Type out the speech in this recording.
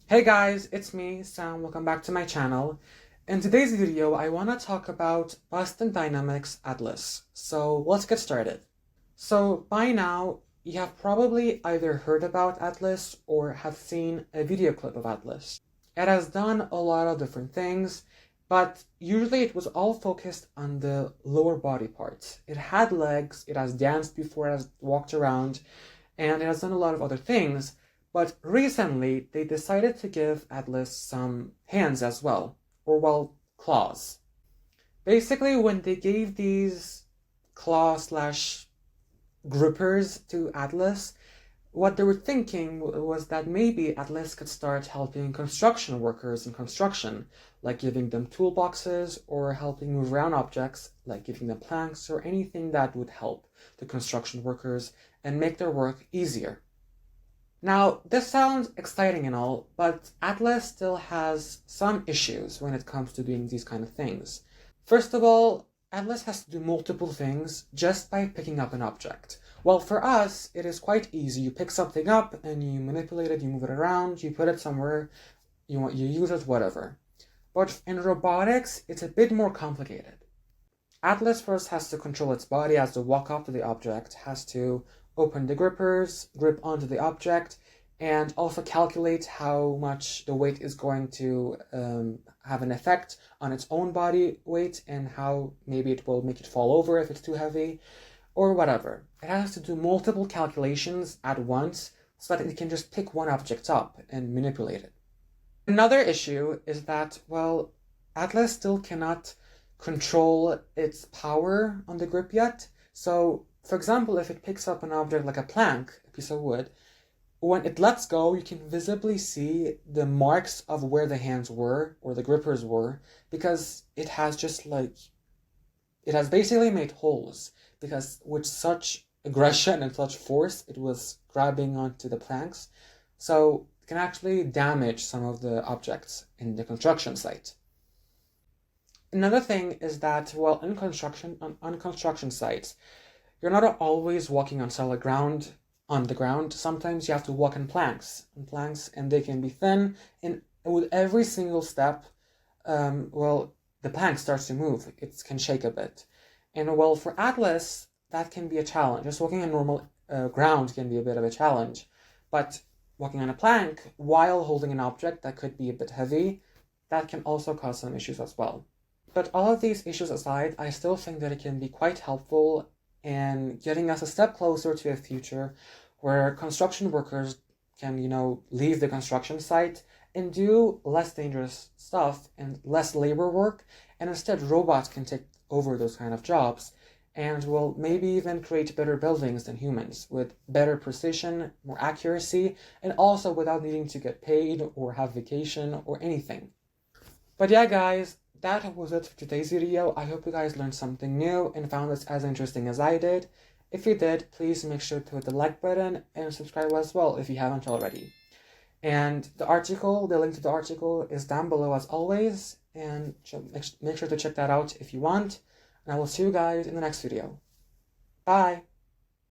Hey guys, it's me, Sam. Welcome back to my channel. In today's video, I want to talk about Boston Dynamics Atlas. So let's get started. So by now, you have probably either heard about Atlas or have seen a video clip of Atlas. It has done a lot of different things, but usually it was all focused on the lower body parts. It had legs, it has danced before, it has walked around, and it has done a lot of other things. But recently, they decided to give Atlas some hands as well, or well, claws. Basically, when they gave these claw slash grippers to Atlas, what they were thinking was that maybe Atlas could start helping construction workers in construction, like giving them toolboxes or helping move around objects, like giving them planks or anything that would help the construction workers and make their work easier. Now, this sounds exciting and all, but Atlas still has some issues when it comes to doing these kind of things. First of all, Atlas has to do multiple things just by picking up an object. Well, for us, it is quite easy. You pick something up and you manipulate it, you move it around, you put it somewhere, you use it, whatever. But in robotics, it's a bit more complicated. Atlas first has to control its body, has to walk up to the object, has to open the grippers, grip onto the object, and also calculate how much the weight is going to have an effect on its own body weight and how maybe it will make it fall over if it's too heavy, or whatever. It has to do multiple calculations at once so that it can just pick one object up and manipulate it. Another issue is that, well, Atlas still cannot control its power on the grip yet. So, for example, if it picks up an object like a plank, a piece of wood, when it lets go, you can visibly see the marks of where the hands were or the grippers were, because it has it has basically made holes, because with such aggression and such force, it was grabbing onto the planks. So it can actually damage some of the objects in the construction site. Another thing is that, well, on construction sites, you're not always walking on solid ground, on the ground. Sometimes you have to walk on planks, and they can be thin, and with every single step, well, the plank starts to move. It can shake a bit. And well, for Atlas, that can be a challenge. Just walking on normal ground can be a bit of a challenge. But walking on a plank while holding an object that could be a bit heavy, that can also cause some issues as well. But all of these issues aside, I still think that it can be quite helpful in getting us a step closer to a future where construction workers can, leave the construction site and do less dangerous stuff and less labor work, and instead robots can take over those kind of jobs and will maybe even create better buildings than humans with better precision, more accuracy, and also without needing to get paid or have vacation or anything. But yeah, guys, that was it for today's video. I hope you guys learned something new and found this as interesting as I did. If you did, please make sure to hit the like button and subscribe as well if you haven't already. And the link to the article is down below as always, and make sure to check that out if you want. And I will see you guys in the next video. Bye!